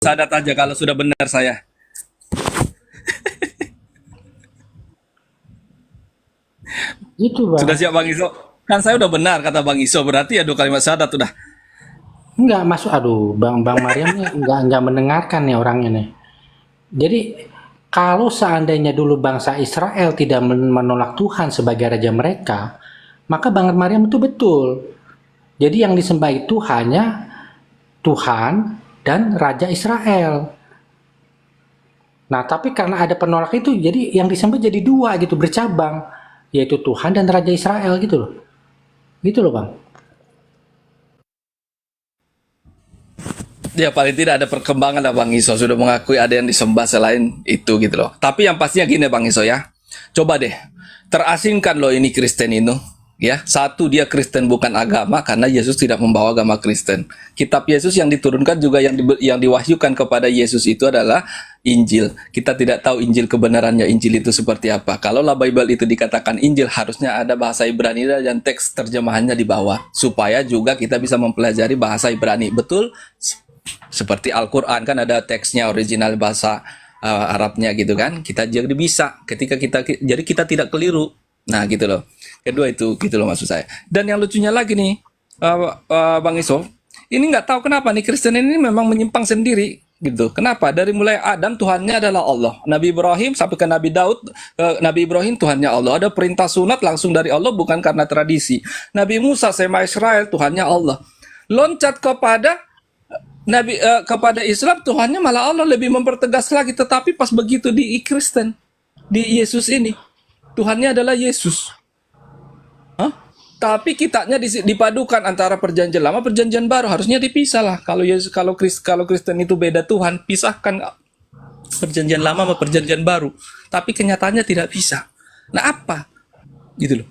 Sadat aja kalau sudah benar saya. Gitu Sudah bang. siap Bang Iso? Kan saya udah benar kata Bang Iso, berarti ya dua kalimat syahadat udah. Nggak masuk. Aduh, bang Mariam nih nggak mendengarkan nih orangnya nih. Jadi kalau seandainya dulu bangsa Israel tidak menolak Tuhan sebagai raja mereka, maka Bang Mariam itu betul. Jadi yang disembah itu hanya Tuhan dan Raja Israel. Nah, tapi karena ada penolak itu, jadi yang disembah jadi dua gitu, bercabang, yaitu Tuhan dan Raja Israel gitu loh. Gitu loh, Bang. Ya paling tidak ada perkembangan lah Bang Iso, sudah mengakui ada yang disembah selain itu gitu loh. Tapi yang pastinya gini Bang Iso ya, coba deh terasingkan loh ini Kristen itu. Ya, satu dia Kristen bukan agama karena Yesus tidak membawa agama Kristen. Kitab Yesus yang diturunkan juga yang diwahyukan kepada Yesus itu adalah Injil. Kita tidak tahu Injil kebenarannya Injil itu seperti apa. Kalaulah Bible itu dikatakan Injil, harusnya ada bahasa Ibrani dan teks terjemahannya di bawah supaya juga kita bisa mempelajari bahasa Ibrani. Betul? Seperti Al-Qur'an kan ada teksnya original bahasa Arabnya gitu kan. Kita jadi bisa ketika jadi kita tidak keliru. Nah, gitu loh. Kedua itu gitu loh maksud saya. Dan yang lucunya lagi nih, Bang Iso, ini nggak tahu kenapa nih Kristen ini memang menyimpang sendiri gitu. Kenapa? Dari mulai Adam Tuhannya adalah Allah. Nabi Ibrahim sampai ke Nabi Daud, Nabi Ibrahim Tuhannya Allah. Ada perintah sunat langsung dari Allah bukan karena tradisi. Nabi Musa sama Israel Tuhannya Allah. Loncat kepada Islam Tuhannya malah Allah lebih mempertegas lagi. Tetapi pas begitu di Kristen, di Yesus ini Tuhannya adalah Yesus. Hah? Tapi kitabnya dipadukan antara perjanjian lama perjanjian baru, harusnya dipisah lah. Kalau Yesus kalau Kristen itu beda Tuhan, pisahkan perjanjian lama sama perjanjian baru. Tapi kenyataannya tidak bisa. Nah, apa? Gitu loh.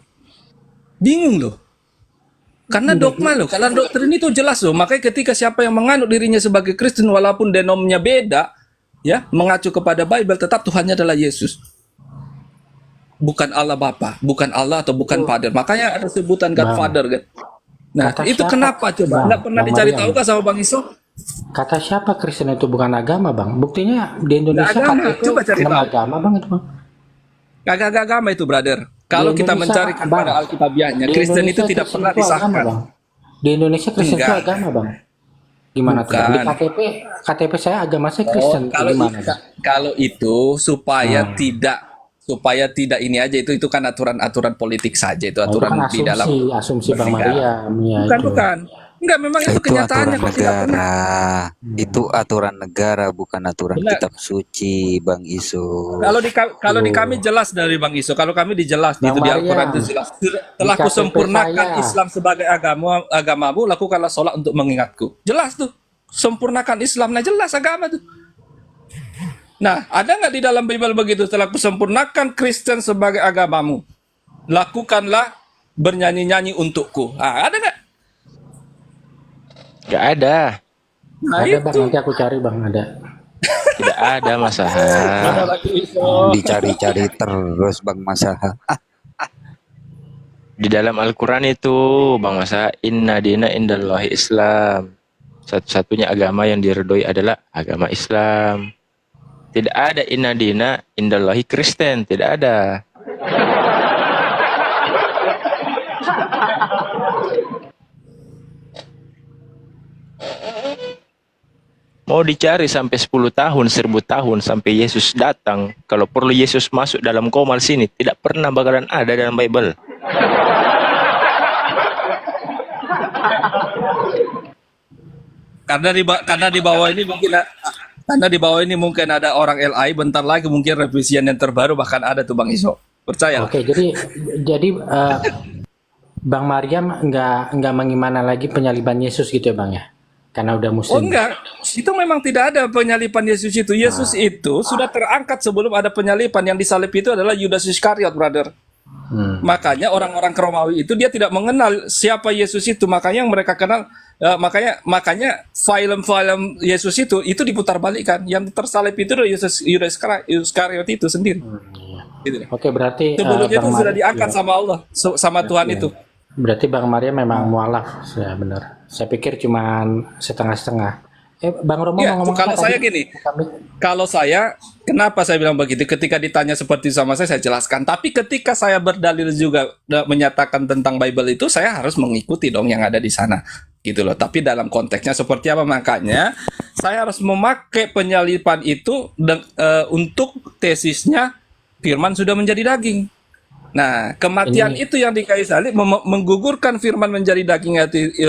Bingung loh. Karena dogma loh, karena doktrin itu jelas loh. Makanya ketika siapa yang menganut dirinya sebagai Kristen walaupun denomnya beda, ya, mengacu kepada Bible, tetap Tuhannya adalah Yesus. Bukan Allah Bapa, bukan Allah atau bukan Father. Makanya ada sebutan God Bang, Father kan. Nah, kata itu siapa? kenapa coba? Bang, Nggak pernah Bang dicari Mariam. tahu kah sama Bang Iso? Kata siapa Kristen itu bukan agama, Bang? Buktinya di Nggak Indonesia agama, KTP coba cari bukan tahu. agama, Bang itu, Bang. Kagak agama itu, brother. Di Kalau kita Indonesia, mencari Bang. kepada Alkitabiahnya, Di Kristen itu Indonesia tidak Kristen pernah itu agama, disahkan. Bang. Di Indonesia Kristen itu Enggak, agama, Bang. Gimana tuh, Bang? Di bukan. KTP saya agama saya Oh, Kristen. Itu gimana, Bang? kalau itu Nah, supaya tidak ini aja itu kan aturan-aturan politik saja itu nah itu kan aturan di dalam asumsi Bang bernegara. Mariam, ya Bukan, itu. bukan. Enggak, memang itu Itu kenyataannya aturan kok tidak pernah. negara. Itu Hmm. aturan negara, bukan aturan Benar. kitab suci, Bang Isu. Kalau di kami Tuh, jelas dari Bang Iso, kalau kami dijelas Bang gitu di Al-Qur'an Mariam, itu jelas. di Telah KTP kusempurnakan saya, Islam sebagai agamamu, lakukanlah sholat untuk mengingatku. Jelas tuh. Sempurnakan Islam, nah jelas agama tuh. Nah, ada nggak di dalam Bible begitu? Telah kusempurnakan Kristen sebagai agamamu. Lakukanlah bernyanyi-nyanyi untukku. Ah, ada nggak? Gak ada. Nah ada Bang, itu. nanti aku cari Bang, ada. Tidak ada masalah. Mana lagi Iso? Dicari-cari terus Bang Masaha. Di dalam Al-Quran itu, Bang Masa, inna dina indallahi Islam. Satu-satunya agama yang diredoi adalah agama Islam. Tidak ada inna dina indallahi Kristen. Tidak ada. Mau dicari sampai 10 tahun, 1000 tahun, sampai Yesus datang. Kalau perlu Yesus masuk dalam komal sini, tidak pernah bakalan ada dalam Bible. Karena di bawah ini mungkin karena di bawah ini mungkin ada orang LI, bentar lagi mungkin revisian yang terbaru bahkan ada tuh Bang Iso. Percaya. Oke, jadi Bang Mariam nggak mengimana lagi penyaliban Yesus gitu ya Bang ya? Karena udah Oh Muslim. enggak, itu memang tidak ada penyalipan Yesus itu. Yesus itu sudah terangkat sebelum ada penyalipan. Yang disalib itu adalah Yudas Iskariot, brother. Makanya orang-orang Romawi itu dia tidak mengenal siapa Yesus itu. Makanya yang mereka kenal, makanya film-film Yesus itu diputarbalikkan. Yang tersalib itu adalah Yudas Iskariot itu sendiri. Iya. Gitu. Oke, berarti Sebelumnya itu Bang sudah Mariam, diangkat sama Allah, sama Tuhan itu. berarti Bang Mariam memang mualaf, ya benar. Saya pikir cuman setengah-setengah. Bang Romo Ya, mau ngomong kalau apa saya tadi? gini, kalau saya, kenapa saya bilang begitu? Ketika ditanya seperti sama saya jelaskan. Tapi ketika saya berdalil juga menyatakan tentang Bible itu, saya harus mengikuti dong yang ada di sana, gitu loh. Tapi dalam konteksnya seperti apa? Makanya saya harus memakai penyalipan itu untuk tesisnya Firman sudah menjadi daging. Nah, kematian Ini itu yang dikayu salib menggugurkan firman menjadi daging,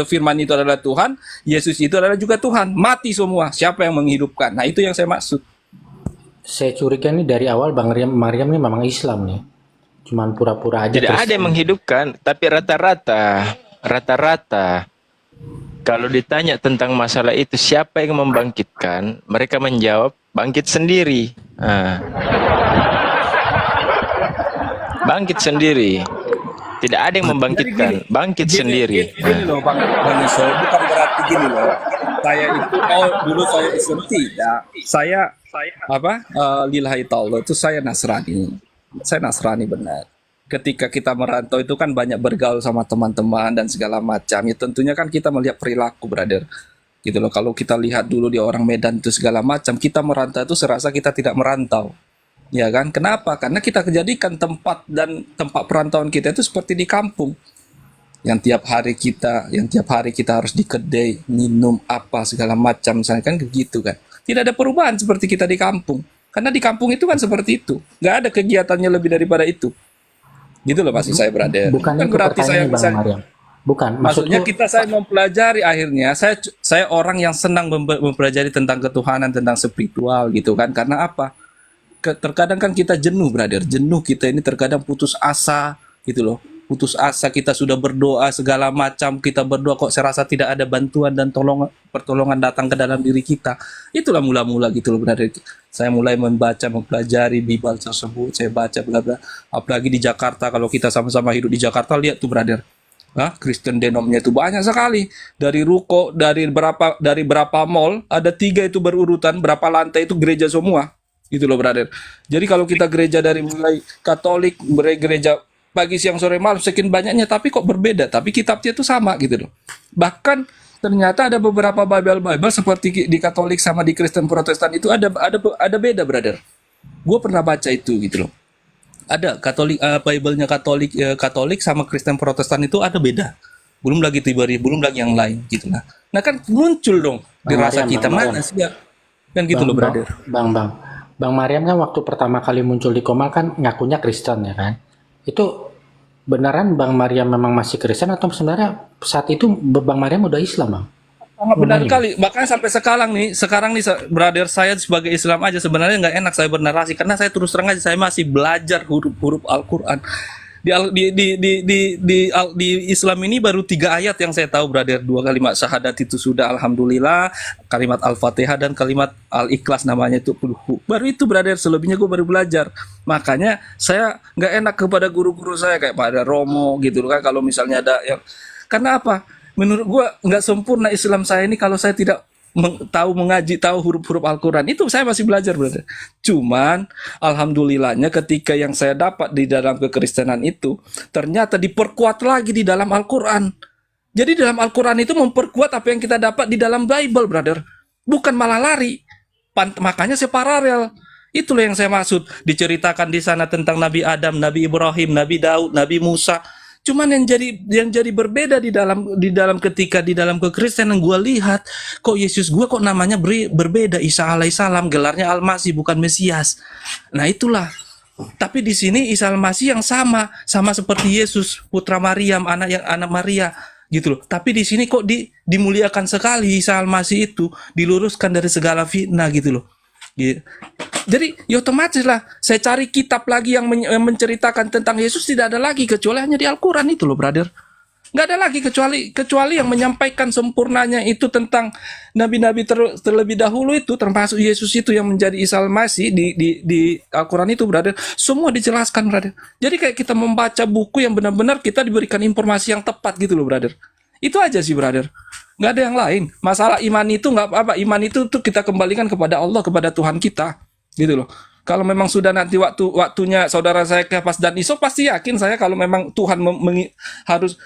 firman itu adalah Tuhan, Yesus itu adalah juga Tuhan. Mati semua. Siapa yang menghidupkan? Nah, itu yang saya maksud. saya curiga nih dari awal Bang Mariam nih memang Islam nih. Cuman pura-pura aja Tidak ada Kristen. yang menghidupkan, tapi rata-rata kalau ditanya tentang masalah itu siapa yang membangkitkan, mereka menjawab bangkit sendiri. Nah, bangkit sendiri. Tidak ada yang membangkitkan, bangkit sendiri. Gini loh, Bang Iso, bukan berarti gini loh. Saya itu, dulu saya Islam tidak. Saya apa? Lillahi ta'ala itu saya Nasrani. Saya Nasrani benar. Ketika kita merantau itu kan banyak bergaul sama teman-teman dan segala macam. Ya tentunya kan kita melihat perilaku, brother. Gitu loh. Kalau kita lihat dulu di orang Medan itu segala macam, kita merantau itu serasa kita tidak merantau. Ya kan? Kenapa? Karena kita kejadikan tempat perantauan kita itu seperti di kampung. Yang tiap hari kita harus di kedai, minum apa segala macam, misalnya kan begitu kan. Tidak ada perubahan seperti kita di kampung. Karena di kampung itu kan seperti itu. Nggak ada kegiatannya lebih daripada itu. Gitu loh maksud saya, brother. Bukan Bukan itu berarti saya pertanyaan Bang bisa. Mariam. Bukan, Maksudnya maksudku saya mempelajari akhirnya. Saya orang yang senang mempelajari tentang ketuhanan, tentang spiritual gitu kan. Karena apa? Terkadang kan kita jenuh, brother. Jenuh kita ini terkadang putus asa gitu loh. Putus asa, kita sudah berdoa segala macam, kita berdoa kok saya rasa tidak ada bantuan dan pertolongan datang ke dalam diri kita. Itulah mula-mula gitu loh, brother. Saya mulai mempelajari Bible tersebut, saya baca bla bla. Apalagi di Jakarta, kalau kita sama-sama hidup di Jakarta, lihat tuh, brother. Kristen denomnya itu banyak sekali. Dari ruko, dari berapa mall, ada 3 itu berurutan, berapa lantai itu gereja semua. Gitu loh, brother. Jadi kalau kita gereja dari mulai Katolik, gereja pagi, siang, sore, malam, sekian banyaknya, tapi kok berbeda. Tapi kitabnya itu sama gitu loh. Bahkan ternyata ada beberapa Bible seperti di Katolik sama di Kristen Protestan itu ada beda, brother. Gue pernah baca itu gitu loh. Ada Bible-nya Katolik sama Kristen Protestan itu ada beda. Belum lagi yang lain gitu lah. Nah kan muncul dong dirasa Mariam, kita Bang mana Mariam. sih ya? Kan gitu loh, brother. Bang Mariam kan waktu pertama kali muncul di Komal kan ngakunya Kristen ya kan. Itu beneran Bang Mariam memang masih Kristen atau sebenarnya saat itu Bang Mariam udah Islam, Bang? Sangat benar Nanya. kali. Makanya sampai sekarang nih, brother, saya sebagai Islam aja sebenarnya nggak enak saya bernarasi karena saya terus terang aja saya masih belajar huruf-huruf Al-Quran. Di Islam ini baru 3 ayat yang saya tahu, brother. 2 kalimat syahadat itu sudah, alhamdulillah, kalimat Al-Fatihah dan kalimat Al-Ikhlas namanya itu. Baru itu, brother. Selebihnya gue baru belajar. Makanya saya nggak enak kepada guru-guru saya kayak pada Romo gitu kan, kalau misalnya ada yang, karena apa? Menurut gue nggak sempurna Islam saya ini kalau saya tidak tahu huruf-huruf Al-Quran. Itu saya masih belajar, brother. Cuman alhamdulillahnya ketika yang saya dapat di dalam kekristenan itu ternyata diperkuat lagi di dalam Al-Quran. Jadi dalam Al-Quran itu memperkuat apa yang kita dapat di dalam Bible, brother. Bukan malah lari. Makanya saya paralel. Itulah yang saya maksud. Diceritakan di sana tentang Nabi Adam, Nabi Ibrahim, Nabi Daud, Nabi Musa. Cuman yang jadi berbeda di dalam ketika di dalam kekristenan gue lihat kok Yesus gue kok namanya berbeda. Isa alaihissalam, gelarnya Al-Masih bukan Mesias. Nah itulah. Tapi di sini Isa Al-Masih yang sama seperti Yesus, putra Maryam, anak Maria gitu loh. Tapi di sini kok dimuliakan sekali Isa Al-Masih itu, diluruskan dari segala fitnah gitu loh. Jadi ya otomatis lah saya cari kitab lagi yang menceritakan tentang Yesus, tidak ada lagi kecuali hanya di Al-Quran itu loh, brother. Nggak ada lagi kecuali yang menyampaikan sempurnanya itu tentang nabi-nabi terlebih dahulu itu, termasuk Yesus itu yang menjadi Isa Al-Masih di Al-Quran itu, brother. Semua dijelaskan, brother. Jadi kayak kita membaca buku yang benar-benar kita diberikan informasi yang tepat gitu loh, brother. Itu aja sih, brother. Nggak ada yang lain. Masalah iman itu nggak apa-apa. Iman itu tuh kita kembalikan kepada Allah, kepada Tuhan kita, gitu loh. Kalau memang sudah nanti waktunya saudara saya Kepas dan Iso, pasti yakin saya kalau memang Tuhan harus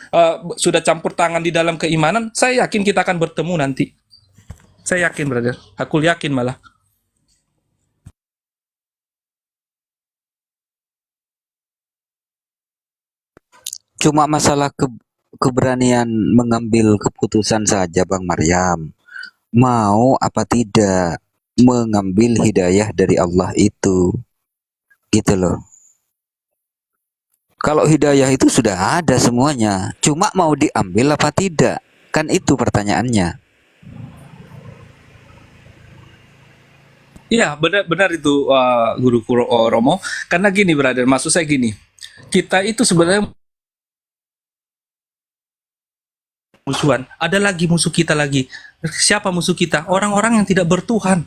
sudah campur tangan di dalam keimanan, saya yakin kita akan bertemu nanti. Saya yakin, brother. Aku yakin malah. Cuma masalah keberanian mengambil keputusan saja Bang Maryam. Mau apa tidak mengambil hidayah dari Allah itu. Gitu loh. Kalau hidayah itu sudah ada semuanya. Cuma mau diambil apa tidak? Kan itu pertanyaannya. Iya, benar-benar itu Guru Romo. Karena gini, brother, maksud saya gini. Kita itu sebenarnya musuhan. Ada lagi musuh kita lagi. Siapa musuh kita? Orang-orang yang tidak bertuhan.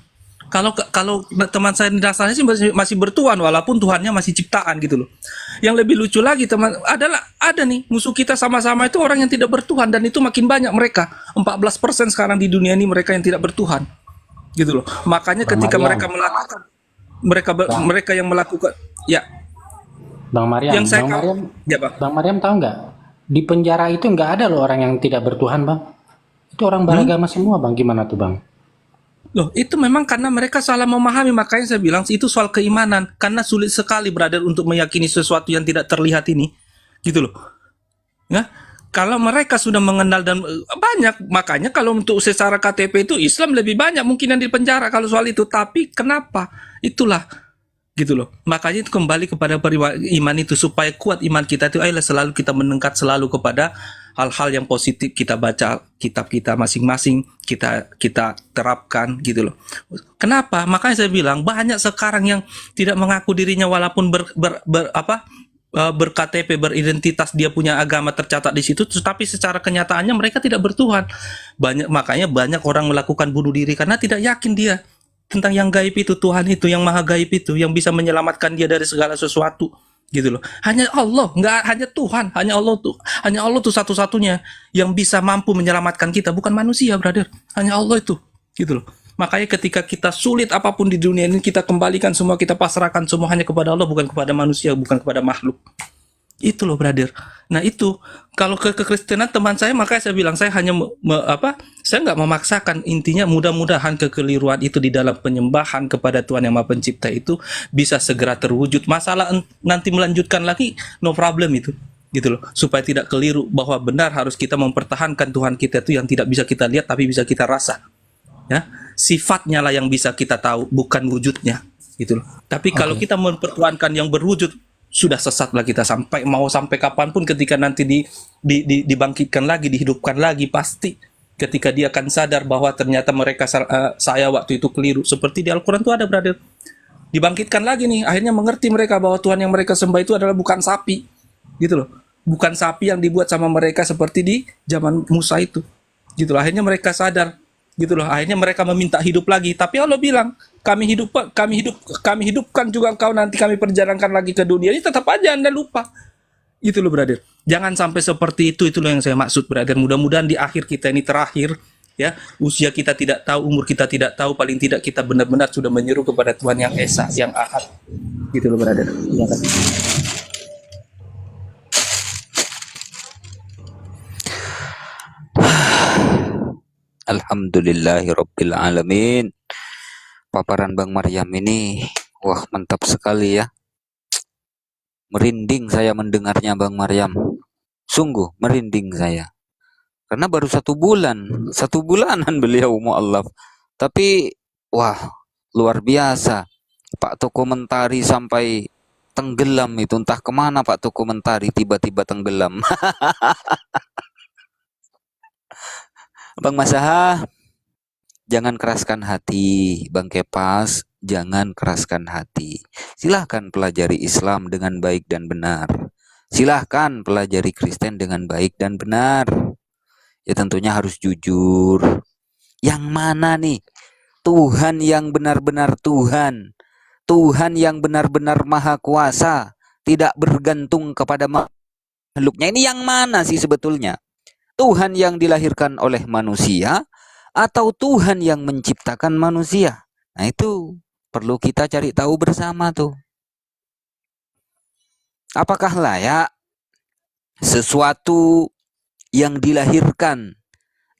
Kalau teman saya dasarnya sih masih bertuhan walaupun Tuhannya masih ciptaan gitu loh. Yang lebih lucu lagi teman ada nih musuh kita sama-sama itu orang yang tidak bertuhan dan itu makin banyak mereka. 14% sekarang di dunia ini mereka yang tidak bertuhan. Gitu loh. Makanya Bang ketika Maryam, mereka melakukan Bang, mereka yang melakukan ya Bang Maryam, yang saya Bang Maryam, ya Bang. Bang Maryam tahu nggak? Di penjara itu nggak ada loh orang yang tidak bertuhan, Bang. Itu orang beragama semua, Bang. Gimana tuh, Bang? Loh, itu memang karena mereka salah memahami, makanya saya bilang itu soal keimanan. Karena sulit sekali, brother, untuk meyakini sesuatu yang tidak terlihat ini. Gitu loh. Ya, kalau mereka sudah mengenal dan banyak, makanya kalau untuk secara KTP itu Islam lebih banyak mungkin yang di penjara kalau soal itu. Tapi kenapa? Itulah gitu loh. Makanya itu kembali kepada iman itu supaya kuat iman kita itu ayolah selalu kita mendekat selalu kepada hal-hal yang positif, kita baca kitab kita masing-masing, kita terapkan gitu loh. Kenapa? Makanya saya bilang banyak sekarang yang tidak mengaku dirinya walaupun ber-KTP, beridentitas, dia punya agama tercatat di situ, tetapi secara kenyataannya mereka tidak bertuhan. Makanya banyak orang melakukan bunuh diri karena tidak yakin dia tentang yang gaib itu, Tuhan itu, yang maha gaib itu, yang bisa menyelamatkan dia dari segala sesuatu, gitu loh. Hanya Allah, nggak hanya Tuhan, hanya Allah tuh satu-satunya yang bisa mampu menyelamatkan kita, bukan manusia, brother. Hanya Allah itu, gitu loh. Makanya ketika kita sulit apapun di dunia ini, kita kembalikan semua, kita pasrahkan semua hanya kepada Allah, bukan kepada manusia, bukan kepada makhluk. Itu loh, brother. Nah itu kalau ke kekristenan teman saya, makanya saya bilang saya hanya saya nggak memaksakan. Intinya mudah-mudahan kekeliruan itu di dalam penyembahan kepada Tuhan yang Maha Pencipta itu bisa segera terwujud. Masalah nanti melanjutkan lagi, no problem itu, gitu loh. Supaya tidak keliru bahwa benar harus kita mempertahankan Tuhan kita itu yang tidak bisa kita lihat tapi bisa kita rasa. Ya, sifatnya lah yang bisa kita tahu, bukan wujudnya, gitu loh. Tapi kalau kita mempertuhankan yang berwujud, sudah sesatlah kita sampai kapanpun ketika nanti dibangkitkan lagi, dihidupkan lagi, pasti ketika dia akan sadar bahwa ternyata mereka saya waktu itu keliru. Seperti di Al-Quran itu ada, brother. Dibangkitkan lagi nih, akhirnya mengerti mereka bahwa Tuhan yang mereka sembah itu adalah bukan sapi, gitu loh. Bukan sapi yang dibuat sama mereka seperti di zaman Musa itu, gitu loh. Akhirnya mereka sadar, gitu loh. Akhirnya mereka meminta hidup lagi, tapi Allah bilang kami hidupkan juga engkau, nanti kami perjalankan lagi ke dunia. Ini tetap aja Anda lupa, gitu loh, brother. Jangan sampai seperti itu loh yang saya maksud, brother. Mudah-mudahan di akhir kita ini terakhir, ya, usia kita tidak tahu, umur kita tidak tahu, paling tidak kita benar-benar sudah menyeru kepada Tuhan yang Esa, yang Ahad, gitu loh, brother. Terima kasih. Alhamdulillahirabbil alamin. Paparan Bang Maryam ini wah mantap sekali ya. Merinding saya mendengarnya Bang Maryam. Sungguh merinding saya. Karena baru 1 bulan, 1 bulanan beliau mu'alaf. Tapi wah luar biasa. Pak Toko Mentari sampai tenggelam itu, entah kemana Pak Toko Mentari tiba-tiba tenggelam. Bang Masaha, jangan keraskan hati, Bang Kepas, jangan keraskan hati. Silahkan pelajari Islam dengan baik dan benar. Silahkan pelajari Kristen dengan baik dan benar. Ya tentunya harus jujur. Yang mana nih? Tuhan yang benar-benar Tuhan. Tuhan yang benar-benar maha kuasa. Tidak bergantung kepada makhluknya. Ini yang mana sih sebetulnya? Tuhan yang dilahirkan oleh manusia atau Tuhan yang menciptakan manusia? Nah itu perlu kita cari tahu bersama tuh. Apakah layak sesuatu yang dilahirkan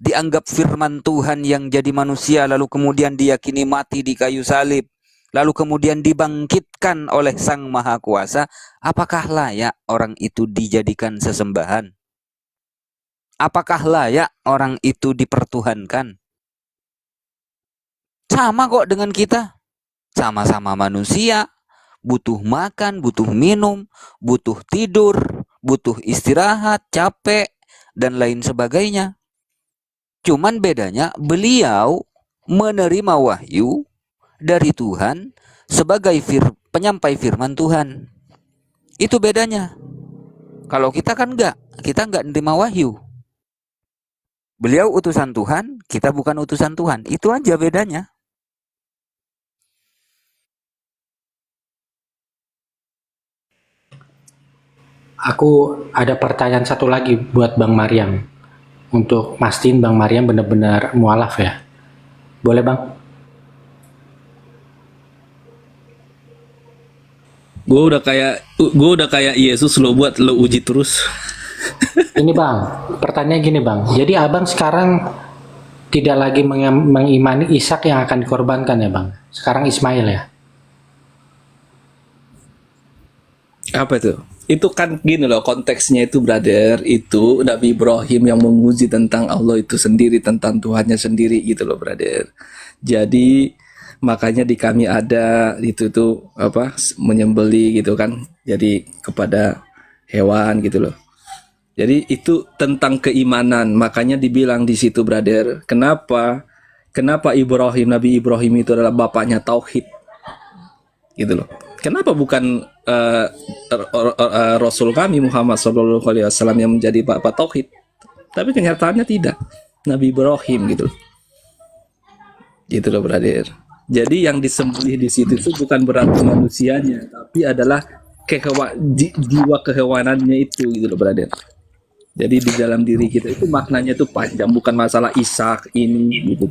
dianggap firman Tuhan yang jadi manusia, lalu kemudian diyakini mati di kayu salib, lalu kemudian dibangkitkan oleh Sang Maha Kuasa, apakah layak orang itu dijadikan sesembahan? Apakah layak orang itu dipertuhankan? Sama kok dengan kita. Sama-sama manusia, butuh makan, butuh minum, butuh tidur, butuh istirahat, capek, dan lain sebagainya. Cuman bedanya beliau menerima wahyu dari Tuhan sebagai penyampai firman Tuhan. Itu bedanya. Kalau kita kan enggak, kita enggak menerima wahyu. Beliau utusan Tuhan, kita bukan utusan Tuhan. Itu aja bedanya. Aku ada pertanyaan satu lagi buat Bang Maryam. Untuk mastiin Bang Maryam benar-benar mualaf ya. Boleh Bang? Gue udah kayak Yesus lo buat lo uji terus. Ini Bang, pertanyaan gini Bang. Jadi Abang sekarang tidak lagi mengimani Ishak yang akan dikorbankan ya Bang? Sekarang Ismail ya? Apa itu? Itu kan gini loh konteksnya itu brother, itu Nabi Ibrahim yang menguji tentang Allah itu sendiri, tentang Tuhannya sendiri gitu loh brother. Jadi makanya di kami ada itu tuh apa menyembeli gitu kan, jadi kepada hewan gitu loh. Jadi itu tentang keimanan, makanya dibilang di situ brother, kenapa Nabi Ibrahim itu adalah bapaknya tauhid gitu loh. Kenapa bukan Rasul kami Muhammad SAW yang menjadi bapak tauhid? Tapi kenyataannya tidak. Nabi Ibrahim gitu loh. Gitu loh brother. Jadi yang disembelih di situ itu bukan berarti manusianya, tapi adalah jiwa kehewanannya itu gitu loh brother. Jadi di dalam diri kita itu maknanya itu panjang, bukan masalah Ishak ini gitu.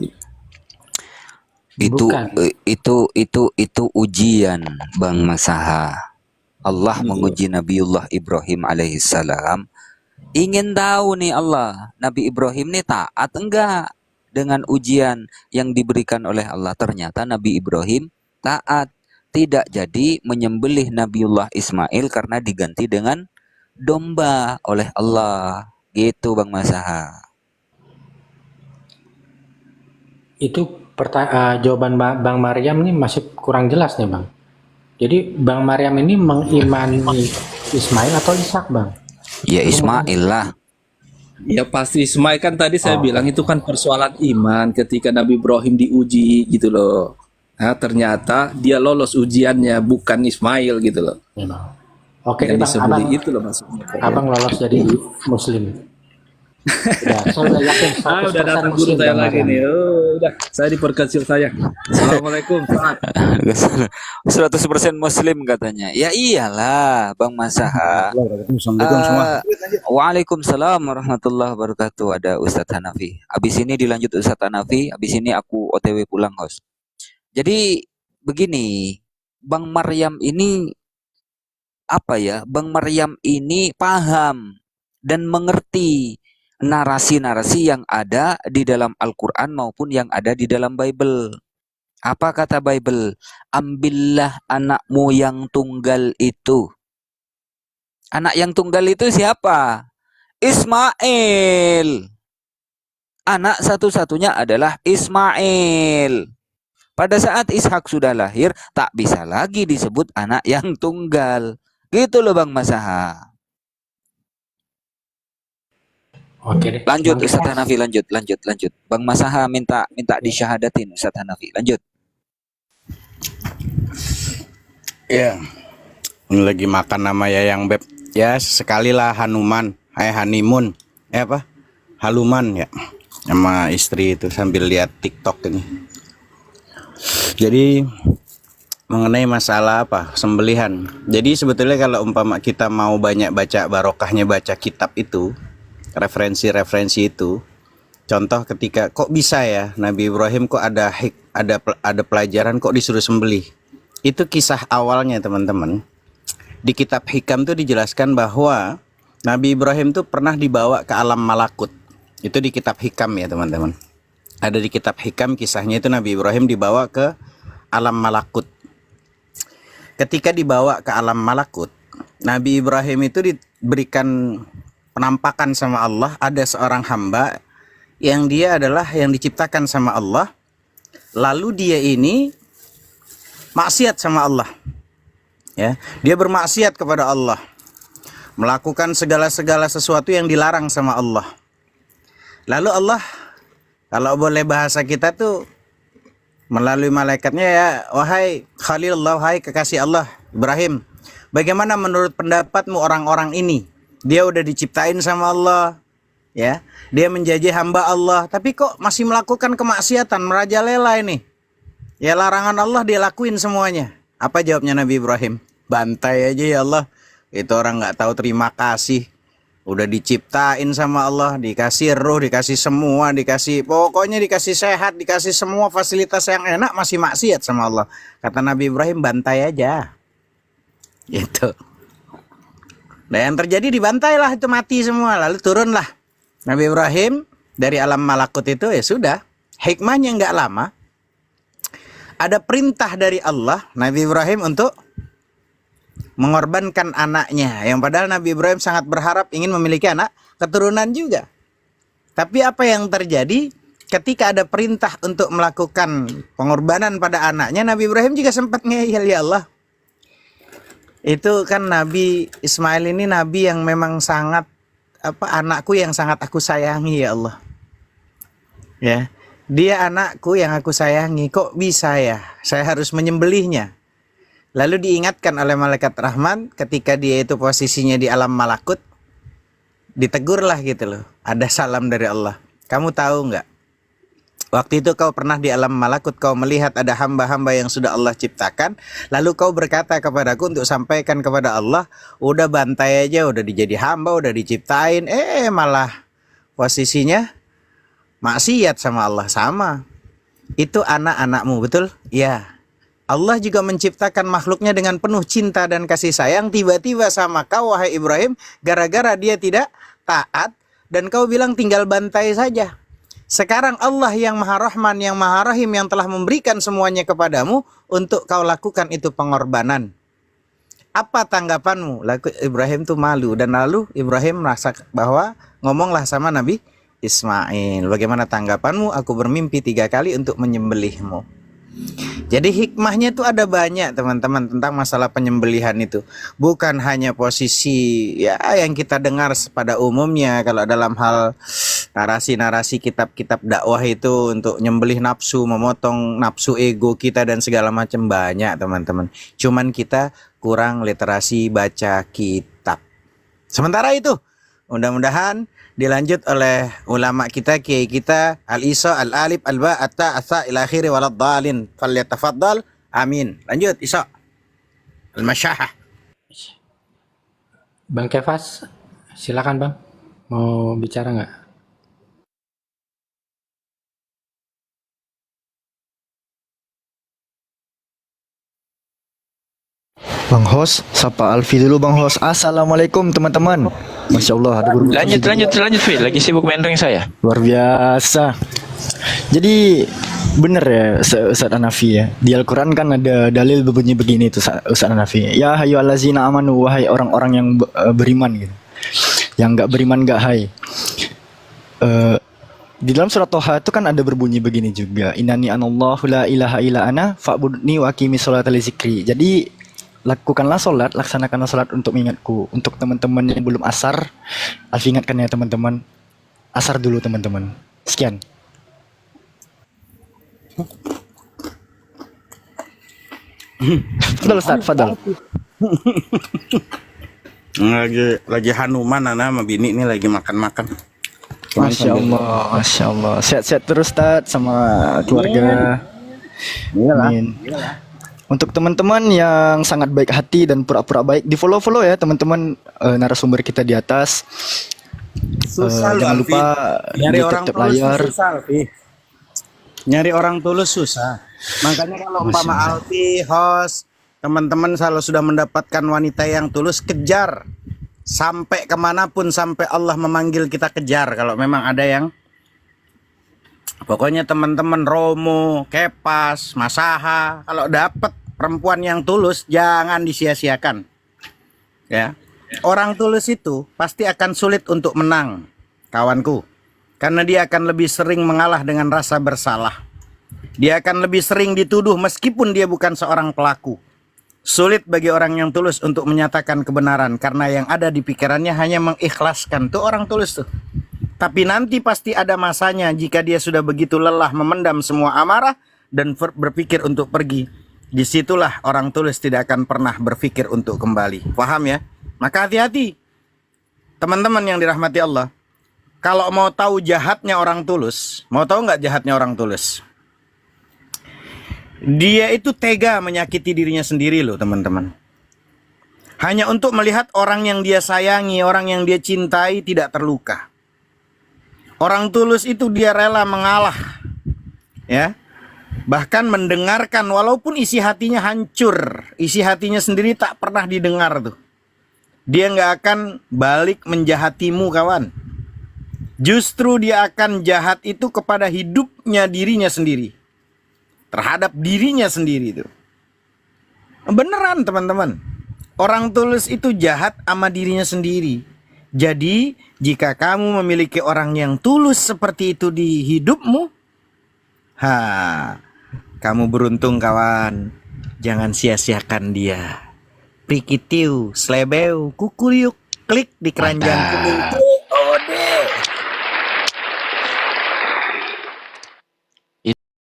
Bukan. Itu ujian Bang Masaha. Allah menguji Nabiullah Ibrahim alaihissalam. Ingin tahu nih Allah, Nabi Ibrahim nih taat enggak dengan ujian yang diberikan oleh Allah. Ternyata Nabi Ibrahim taat. Tidak jadi menyembelih Nabiullah Ismail karena diganti dengan domba oleh Allah. Gitu Bang Masaha. Itu jawaban Bang Maryam ini masih kurang jelas nih Bang. Jadi Bang Maryam ini mengimani Ismail atau Ishak Bang? Ya Ismail lah. Ya pasti Ismail kan tadi saya bilang itu kan persoalan iman ketika Nabi Ibrahim diuji gitu loh. Nah, ternyata dia lolos ujiannya bukan Ismail gitu loh. Ya, Bang. Oke Yang Bang, disembelih itu loh maksudnya. Abang lolos jadi Muslim. Udah, saya udah yakin 100% Udah datang Muslim guru saya Bang lagi Maryam. nih. Udah, saya diperkecil saya. Assalamualaikum. Selamat. 100% Muslim katanya. Ya iyalah Bang Masaha. Assalamualaikum semua. Waalaikumsalam warahmatullahi wabarakatuh. Ada Ustadz Hanafi. Abis ini dilanjut Ustadz Hanafi. Abis ini aku OTW pulang host. Jadi begini, Bang Maryam ini apa ya? Bang Maryam ini paham dan mengerti narasi-narasi yang ada di dalam Al-Quran maupun yang ada di dalam Bible. Apa kata Bible? Ambillah anakmu yang tunggal itu. Anak yang tunggal itu siapa? Ismail. Anak satu-satunya adalah Ismail. Pada saat Ishak sudah lahir, tak bisa lagi disebut anak yang tunggal. Gitu loh Bang Masaha. Oke deh. Lanjut Ustadz Hanafi, lanjut. Bang Masaha minta disyahadatin Ustadz Hanafi, lanjut. Ya, ini lagi makan nama Yayang Beb. Ya, sekali lah Hanuman, honeymoon. Apa? Haluman ya. Sama istri itu sambil lihat TikTok ini. Jadi mengenai masalah apa? Sembelihan. Jadi sebetulnya kalau umpama kita mau banyak baca barokahnya baca kitab itu, referensi-referensi itu, contoh ketika kok bisa ya Nabi Ibrahim kok ada pelajaran kok disuruh sembelih. Itu kisah awalnya teman-teman. Di kitab Hikam tuh dijelaskan bahwa Nabi Ibrahim tuh pernah dibawa ke alam malakut. Itu di kitab Hikam ya teman-teman. Ada di kitab Hikam, kisahnya itu Nabi Ibrahim dibawa ke alam malakut. Ketika dibawa ke alam malakut, Nabi Ibrahim itu diberikan penampakan sama Allah. Ada seorang hamba yang dia adalah yang diciptakan sama Allah. Lalu dia ini maksiat sama Allah. Ya, dia bermaksiat kepada Allah. Melakukan segala sesuatu yang dilarang sama Allah. Lalu Allah, kalau boleh bahasa kita tuh melalui malaikatnya, ya wahai Khalilullah, wahai kekasih Allah Ibrahim, bagaimana menurut pendapatmu orang-orang ini? Dia udah diciptain sama Allah, ya, dia menjadi hamba Allah, tapi kok masih melakukan kemaksiatan, merajalela ini. Ya larangan Allah dia lakuin semuanya. Apa jawabnya Nabi Ibrahim? Bantai aja ya Allah. Itu orang nggak tahu terima kasih. Udah diciptain sama Allah, dikasih ruh, dikasih semua, pokoknya dikasih sehat, dikasih semua fasilitas yang enak, masih maksiat sama Allah. Kata Nabi Ibrahim, bantai aja. Gitu. Nah yang terjadi dibantailah, itu mati semua. Lalu turunlah Nabi Ibrahim dari alam malakut itu, ya sudah. Hikmahnya nggak lama, ada perintah dari Allah Nabi Ibrahim untuk mengorbankan anaknya, yang padahal Nabi Ibrahim sangat berharap ingin memiliki anak keturunan juga. Tapi apa yang terjadi ketika ada perintah untuk melakukan pengorbanan pada anaknya, Nabi Ibrahim juga sempat ngeyel, ya Allah. Itu kan Nabi Ismail ini nabi yang memang sangat anakku yang sangat aku sayangi, ya Allah. Ya, dia anakku yang aku sayangi, kok bisa ya saya harus menyembelihnya? Lalu diingatkan oleh malaikat Rahman ketika dia itu posisinya di alam malakut, ditegurlah gitu loh. Ada salam dari Allah. Kamu tahu nggak? Waktu itu kau pernah di alam malakut, kau melihat ada hamba-hamba yang sudah Allah ciptakan. Lalu kau berkata kepadaku untuk sampaikan kepada Allah, udah bantai aja, udah dijadi hamba, udah diciptain. Malah posisinya maksiat sama Allah. Sama. Itu anak-anakmu, betul? Ya. Allah juga menciptakan makhluknya dengan penuh cinta dan kasih sayang. Tiba-tiba sama kau, wahai Ibrahim, gara-gara dia tidak taat, dan kau bilang tinggal bantai saja. Sekarang Allah yang Maha Rahman, yang Maha Rahim, yang telah memberikan semuanya kepadamu untuk kau lakukan itu pengorbanan. Apa tanggapanmu? Ibrahim tuh malu, dan lalu Ibrahim merasa bahwa ngomonglah sama Nabi Ismail, bagaimana tanggapanmu? Aku bermimpi 3 kali untuk menyembelihmu. Jadi hikmahnya itu ada banyak teman-teman tentang masalah penyembelihan itu. Bukan hanya posisi ya yang kita dengar pada umumnya kalau dalam hal narasi-narasi kitab-kitab dakwah itu untuk nyembelih nafsu, memotong nafsu ego kita dan segala macam, banyak teman-teman. Cuman kita kurang literasi baca kitab. Sementara itu, mudah-mudahan dilanjut oleh ulama kita, kiai kita, al-Isa, al-Alif, al-Ba, at-Ta, asa ila akhiri waladdallin. Falyatafaddal. Amin. Lanjut Isa. Al-Masyahah. Bang Kefas, silakan Bang. Mau bicara nggak? Bang Hos, sapa Alfi dulu Bang Hos. Assalamualaikum teman-teman. Masya Allah, ada guru. Lanjut, Fit. Lagi sibuk mentoring saya. Luar biasa. Jadi benar ya Ustaz Hanafi ya. Di Al-Quran kan ada dalil berbunyi begini tuh Ustaz Hanafi. Ya hayyuhallazina amanu, wahai orang-orang yang beriman gitu. Yang enggak beriman enggak hai. Di dalam surat Toha itu kan ada berbunyi begini juga. Innani anallahu la ilaha illa ana fa'budni wa aqimis sholata li zikri. Jadi lakukanlah sholat, laksanakanlah sholat untuk mengingatku. Untuk teman-teman yang belum asar, Alfi ingatkan ya teman-teman, asar dulu teman-teman. Sekian. Fadal Ustaz, Fadal. Lagi Hanuman anak sama bini ini lagi makan-makan. Masya Allah, Masya Allah. Sehat-sehat terus Ustaz sama keluarga. Amin. Untuk teman-teman yang sangat baik hati dan pura-pura baik, di follow ya teman-teman narasumber kita di atas. Susah Jangan lupa nyari di orang tap tulus layar. susah, Alfi. Nyari orang tulus susah. Makanya kalau umpama Alfi, host, teman-teman kalau sudah mendapatkan wanita yang tulus, kejar. Sampai kemanapun, sampai Allah memanggil kita kejar. Kalau memang ada yang, pokoknya teman-teman Romo, Kepas, Masaha, kalau dapat perempuan yang tulus, jangan disia-siakan. Ya, orang tulus itu pasti akan sulit untuk menang, kawanku. Karena dia akan lebih sering mengalah dengan rasa bersalah. Dia akan lebih sering dituduh meskipun dia bukan seorang pelaku. Sulit bagi orang yang tulus untuk menyatakan kebenaran karena yang ada di pikirannya hanya mengikhlaskan. Tuh orang tulus tuh. Tapi nanti pasti ada masanya jika dia sudah begitu lelah memendam semua amarah dan berpikir untuk pergi. Disitulah orang tulus tidak akan pernah berpikir untuk kembali. Paham ya? Maka hati-hati. Teman-teman yang dirahmati Allah. Kalau mau tahu jahatnya orang tulus, mau tahu nggak jahatnya orang tulus? Dia itu tega menyakiti dirinya sendiri loh teman-teman. Hanya untuk melihat orang yang dia sayangi, orang yang dia cintai tidak terluka. Orang tulus itu dia rela mengalah. Ya. Bahkan mendengarkan walaupun isi hatinya hancur. Isi hatinya sendiri tak pernah didengar tuh. Dia nggak akan balik menjahatimu kawan. Justru dia akan jahat itu kepada hidupnya dirinya sendiri. Terhadap dirinya sendiri itu. Beneran teman-teman. Orang tulus itu jahat sama dirinya sendiri. Jadi jika kamu memiliki orang yang tulus seperti itu di hidupmu, kamu beruntung kawan. Jangan sia-siakan dia. Prikitiu, slebeu, kukuriuk, klik di keranjang kuning.